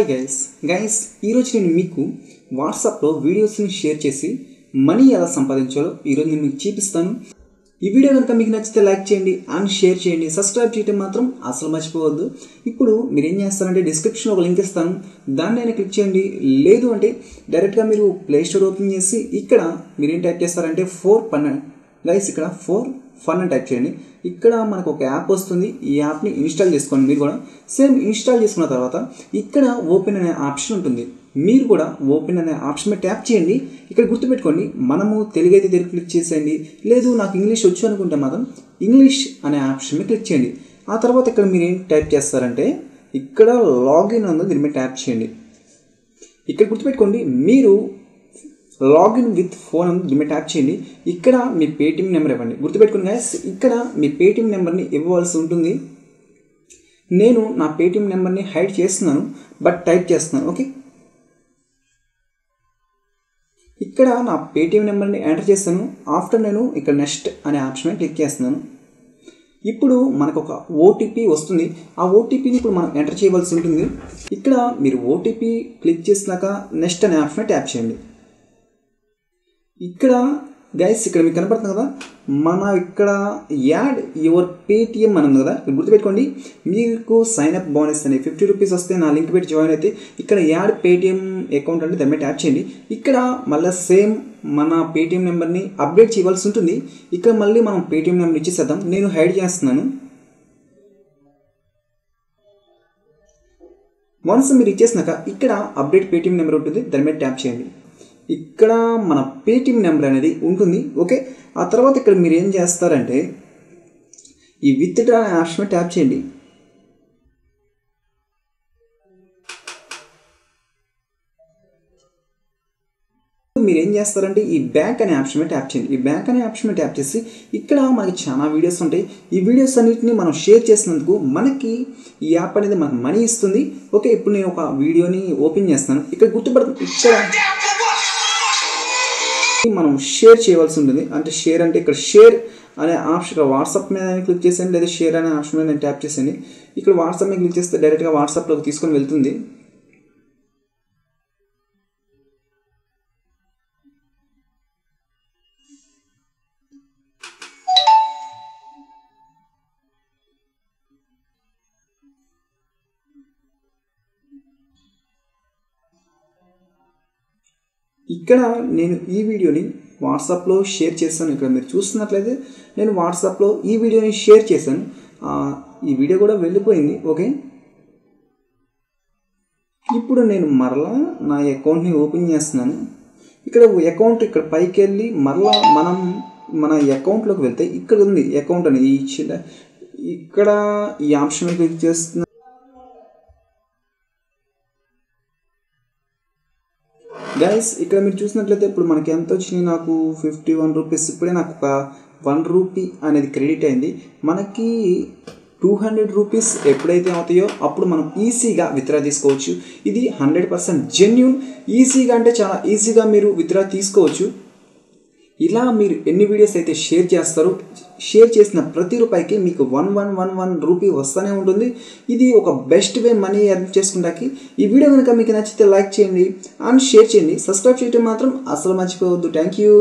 Hi guys ఈరోజు నేను మీకు వాట్సాప్లో వీడియోస్ని షేర్ చేసి మనీ ఎలా సంపాదించాలో ఈరోజు నేను మీకు చూపిస్తాను. ఈ వీడియో కనుక మీకు నచ్చితే లైక్ చేయండి అండ్ షేర్ చేయండి, సబ్స్క్రైబ్ చేయడం మాత్రం అసలు మర్చిపోవద్దు. ఇప్పుడు మీరు ఏం చేస్తారంటే డిస్క్రిప్షన్లో ఒక లింక్ ఇస్తాను, దాన్ని అయినా క్లిక్ చేయండి. లేదు అంటే డైరెక్ట్గా మీరు ప్లే స్టోర్ ఓపెన్ చేసి ఇక్కడ మీరు ఏం టైప్ చేస్తారంటే ఇక్కడ 4 ఫన్ అని టైప్ చేయండి. ఇక్కడ మనకు ఒక యాప్ వస్తుంది, ఈ యాప్ని ఇన్స్టాల్ చేసుకోండి. మీరు కూడా సేమ్ ఇన్స్టాల్ చేసుకున్న తర్వాత ఇక్కడ ఓపెన్ అనే ఆప్షన్ ఉంటుంది, మీరు కూడా ఓపెన్ అనే ఆప్షన్ మీద ట్యాప్ చేయండి. ఇక్కడ గుర్తుపెట్టుకోండి, మనము తెలుగు అయితే తెలుగు క్లిక్ చేసేయండి, లేదు నాకు ఇంగ్లీష్ వచ్చు అనుకుంటే మాత్రం ఇంగ్లీష్ అనే ఆప్షన్ మీద క్లిక్ చేయండి. ఆ తర్వాత ఇక్కడ మీరు ఏం టైప్ చేస్తారంటే ఇక్కడ లాగిన్ ఉంది, దీని మీద ట్యాప్ చేయండి. ఇక్కడ గుర్తుపెట్టుకోండి, మీరు లాగిన్ విత్ ఫోన్ అని దీని మీద ట్యాప్ చేయండి. ఇక్కడ మీ పేటిఎం నెంబర్ ఇవ్వండి. గుర్తుపెట్టుకోండి గైస్, ఇక్కడ మీ పేటిఎం నెంబర్ని ఇవ్వవలసి ఉంటుంది. నేను నా పేటిఎం నెంబర్ని హైడ్ చేస్తున్నాను, బట్ టైప్ చేస్తున్నాను. ఓకే, ఇక్కడ నా పేటిఎం నెంబర్ని ఎంటర్ చేస్తాను. ఆఫ్టర్ నేను ఇక్కడ నెక్స్ట్ అనే ఆప్షన్ మీద క్లిక్ చేస్తున్నాను. ఇప్పుడు మనకు ఒక ఓటీపీ వస్తుంది, ఆ ఓటీపీని ఇప్పుడు మనం ఎంటర్ చేయవలసి ఉంటుంది. ఇక్కడ మీరు ఓటీపీ క్లిక్ చేసినాక నెక్స్ట్ అనే ఆప్షన్ మీద ట్యాప్ చేయండి. ఇక్కడ గైస్ ఇక్కడ మీకు కనపడుతుంది కదా, మన ఇక్కడ యాడ్ యువర్ పేటిఎం అని ఉంది కదా, గుర్తుపెట్టుకోండి. మీకు సైన్ అప్ బోనస్ అని 50 రూపీస్ వస్తే నా లింక్ పెట్టి జాయిన్ అయితే ఇక్కడ యాడ్ పేటిఎం అకౌంట్ అంటే దాని మీద ట్యాప్ చేయండి. ఇక్కడ మళ్ళీ సేమ్ మన పేటిఎం నెంబర్ని అప్డేట్ చేయవలసి ఉంటుంది. ఇక్కడ మళ్ళీ మనం పేటిఎం నెంబర్ ఇచ్చేసేద్దాం. నేను హైడ్ చేస్తున్నాను. వన్స్ మీరు ఇచ్చేసినాక ఇక్కడ అప్డేట్ పేటిఎం నెంబర్ ఉంటుంది, దాని మీద ట్యాప్ చేయండి. ఇక్కడ మన పేటిఎం నెంబర్ అనేది ఉంటుంది. ఓకే, ఆ తర్వాత ఇక్కడ మీరు ఏం చేస్తారంటే ఈ విత్డ్రా అనే ఆప్షన్ మీద ట్యాప్ చేయండి. మీరు ఏం చేస్తారంటే ఈ బ్యాంక్ అనే ఆప్షన్ మీద ట్యాప్ చేయండి. ఈ బ్యాంక్ అనే ఆప్షన్ మీద ట్యాప్ చేసి ఇక్కడ మనకి చాలా వీడియోస్ ఉంటాయి. ఈ వీడియోస్ అన్నిటిని మనం షేర్ చేసినందుకు మనకి ఈ యాప్ అనేది మనకు మనీ ఇస్తుంది. ఓకే, ఇప్పుడు నేను ఒక వీడియోని ఓపెన్ చేస్తాను. ఇక్కడ గుర్తుపడుతుంది, ఇక్కడ మనం షేర్ చేయవలసి ఉంటుంది. అంటే షేర్ అంటే ఇక్కడ షేర్ అనే ఆప్షన్ వాట్సాప్ మీద క్లిక్ చేసేయండి, లేదా షేర్ అనే ఆప్షన్ మీద ట్యాప్ చేసేయండి. ఇక్కడ వాట్సాప్ మీద క్లిక్ చేస్తే డైరెక్ట్గా వాట్సాప్లోకి తీసుకొని వెళ్తుంది. ఇక్కడ నేను ఈ వీడియోని వాట్సాప్లో షేర్ చేశాను. ఇక్కడ మీరు చూస్తున్నట్లయితే నేను వాట్సాప్లో ఈ వీడియోని షేర్ చేశాను. ఈ వీడియో కూడా వెళ్ళిపోయింది. ఓకే, ఇప్పుడు నేను మరలా నా అకౌంట్ని ఓపెన్ చేస్తున్నాను. ఇక్కడ అకౌంట్ ఇక్కడ పైకి వెళ్ళి మరలా మనం మన అకౌంట్లోకి వెళ్తే ఇక్కడ ఉంది అకౌంట్ అనేది ఇక్కడ ఈ ఆప్షన్ క్లిక్ చేస్తున్నాను. గైస్ ఇక్కడ మీరు చూసినట్లయితే ఇప్పుడు మనకి ఎంత వచ్చినాయి, నాకు 51 రూపీస్. ఇప్పుడే నాకు ఒక 1 రూపీ అనేది క్రెడిట్ అయింది. మనకి 200 రూపీస్ ఎప్పుడైతే అవుతాయో అప్పుడు మనం ఈజీగా విత్డ్రా తీసుకోవచ్చు. ఇది 100% జెన్యూన్. ఈజీగా అంటే చాలా ఈజీగా మీరు విత్డ్రా తీసుకోవచ్చు. ఇలా మీరు ఎన్ని వీడియోస్ అయితే షేర్ చేస్తారో, షేర్ చేసిన ప్రతి రూపాయికి మీకు 1111 రూపీ వస్తూనే ఉంటుంది. ఇది ఒక బెస్ట్ వే మనీ ఎర్న్ చేసుకుంటాకి. ఈ వీడియో కనుక మీకు నచ్చితే లైక్ చేయండి అండ్ షేర్ చేయండి, సబ్స్క్రైబ్ చేయడం మాత్రం అసలు మర్చిపోవద్దు. Thank you.